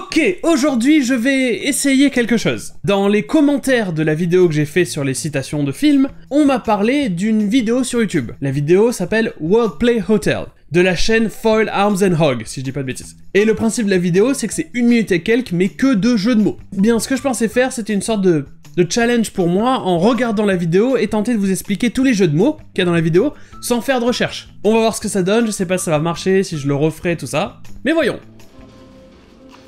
Ok, aujourd'hui je vais essayer quelque chose. Dans les commentaires de la vidéo que j'ai fait sur les citations de films, on m'a parlé d'une vidéo sur YouTube. La vidéo s'appelle Wordplay Hotel, de la chaîne Foil Arms and Hog, si je dis pas de bêtises. Et le principe de la vidéo, c'est que c'est 1 minute et quelques, mais que de jeux de mots. Bien, ce que je pensais faire, c'était une sorte de challenge pour moi, en regardant la vidéo et tenter de vous expliquer tous les jeux de mots qu'il y a dans la vidéo, sans faire de recherche. On va voir ce que ça donne, je sais pas si ça va marcher, si je le referai, tout ça. Mais voyons.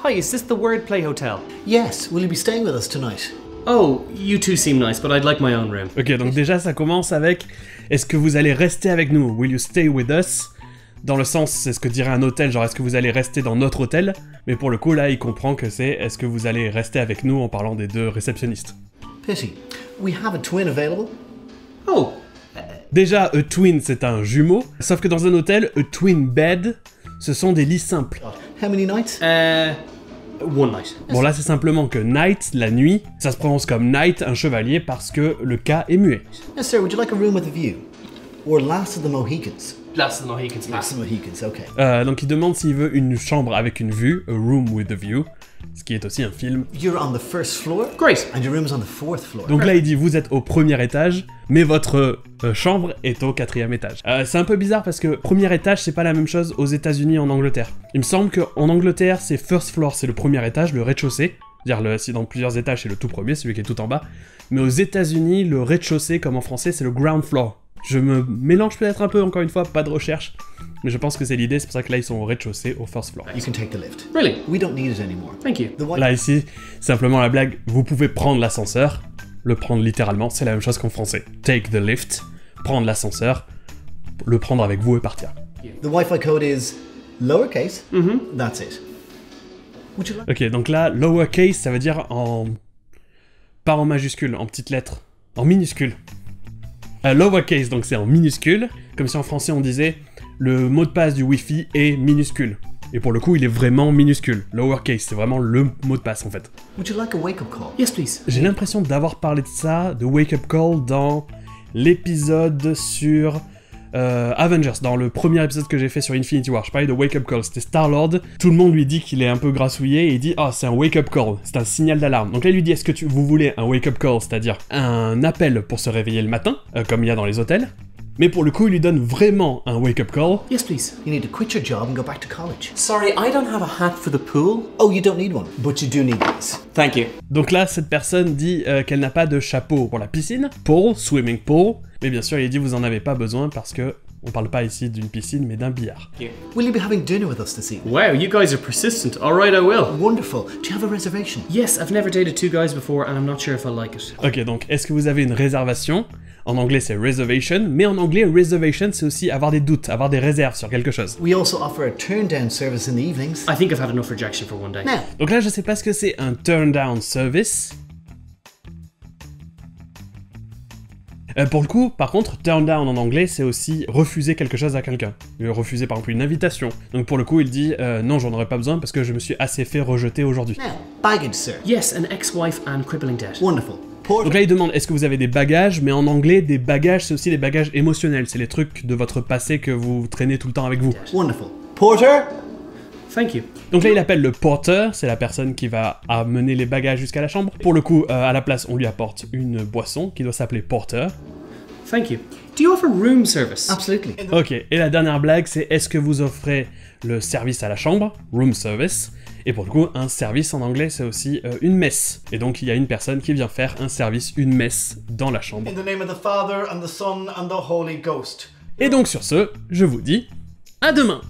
Hi, is this the Wordplay Hotel? Yes, will you be staying with us tonight? Oh, you two seem nice, but I'd like my own room. Ok, donc déjà ça commence avec « Est-ce que vous allez rester avec nous? Will you stay with us ?» Dans le sens, c'est ce que dirait un hôtel, genre « Est-ce que vous allez rester dans notre hôtel ?» Mais pour le coup, là, il comprend que c'est « Est-ce que vous allez rester avec nous ?» en parlant des deux réceptionnistes. Pity. We have a twin available. Oh, Déjà, a twin, c'est un jumeau, sauf que dans un hôtel, a twin bed, ce sont des lits simples. How many nights? one night. Bon, là, c'est simplement que night, la nuit, ça se prononce comme knight, un chevalier, parce que le K est muet. Yes, sir, would you like a room with a view? Or Last of the Mohicans? Last of the Mohicans. Last of the Mohicans, okay. Donc il demande s'il veut une chambre avec une vue, a room with a view, ce qui est aussi un film. You're on the first floor? Great. And your room's on the fourth floor. Donc là, il dit vous êtes au premier étage, mais votre chambre est au 4e étage. C'est un peu bizarre parce que premier étage, c'est pas la même chose aux États-Unis et en Angleterre. Il me semble qu'en Angleterre, c'est first floor, c'est le premier étage, le rez-de-chaussée. C'est-à-dire, si dans plusieurs étages, c'est le tout premier, celui qui est tout en bas. Mais aux États-Unis, le rez-de-chaussée, comme en français, c'est le ground floor. Je me mélange peut-être un peu, encore une fois, pas de recherche. Mais je pense que c'est l'idée, c'est pour ça que là, ils sont au rez-de-chaussée, au first floor. You can take the lift. Really? We don't need it anymore. Thank you. The white... Là, ici, simplement la blague, vous pouvez prendre l'ascenseur. Le prendre littéralement, c'est la même chose qu'en français. Take the lift, prendre l'ascenseur, le prendre avec vous et partir. The Wi-Fi code is lowercase. That's it. Would you like... Ok, donc là, lowercase, ça veut dire en... pas en majuscule, en petites lettres. En minuscule. Lowercase, donc c'est en minuscule, comme si en français on disait le mot de passe du Wi-Fi est minuscule. Et pour le coup, il est vraiment minuscule. Lowercase, c'est vraiment le mot de passe en fait. Would you like a wake-up call? Yes, please. J'ai l'impression d'avoir parlé de ça, de Wake Up Call, dans l'épisode sur Avengers, dans le premier épisode que j'ai fait sur Infinity War. Je parlais de Wake Up Call, c'était Star-Lord. Tout le monde lui dit qu'il est un peu grassouillé et il dit « Ah, c'est un Wake Up Call, c'est un signal d'alarme. » Donc là, il lui dit « Est-ce que vous voulez un Wake Up Call, c'est-à-dire un appel pour se réveiller le matin, comme il y a dans les hôtels ?» Mais pour le coup, il lui donne vraiment un wake-up call. Yes, please. You need to quit your job and go back to college. Sorry, I don't have a hat for the pool. Oh, you don't need one, but you do need these. Thank you. Donc là, cette personne dit qu'elle n'a pas de chapeau pour la piscine, pool, swimming pool. Mais bien sûr, il dit vous en avez pas besoin parce que on parle pas ici d'une piscine, mais d'un billard. Will you be having dinner with us this evening? Wow, you guys are persistent. All right, I will. Wonderful. Do you have a reservation? Yes, I've never dated two guys before, and I'm not sure if I'll like it. Ok, donc est-ce que vous avez une réservation? En anglais, c'est reservation, mais en anglais, reservation, c'est aussi avoir des doutes, avoir des réserves sur quelque chose. We also offer a turn-down service in the evenings. I think I've had enough rejection for one day. Now, Donc là, je sais pas ce que c'est un turn-down service. Pour le coup, par contre, turn down en anglais, c'est aussi refuser quelque chose à quelqu'un. Refuser par exemple une invitation. Donc pour le coup, il dit non, j'en aurais pas besoin parce que je me suis assez fait rejeter aujourd'hui. now, baggage, sir. Yes, an ex-wife and crippling debt. Wonderful. Porter. Donc là, il demande est-ce que vous avez des bagages, mais en anglais, des bagages, c'est aussi des bagages émotionnels. C'est les trucs de votre passé que vous traînez tout le temps avec vous. Wonderful. Porter. Thank you. Donc là, il appelle le porter, c'est la personne qui va amener les bagages jusqu'à la chambre. Pour le coup, à la place, on lui apporte une boisson qui doit s'appeler porter. Thank you. Do you offer room service? Absolutely. Ok, et la dernière blague, c'est est-ce que vous offrez le service à la chambre, room service. Et pour le coup, un service en anglais, c'est aussi une messe. Et donc, il y a une personne qui vient faire un service, une messe, dans la chambre. In the name of the Father, and the Son, and the Holy Ghost. Et donc, sur ce, je vous dis à demain!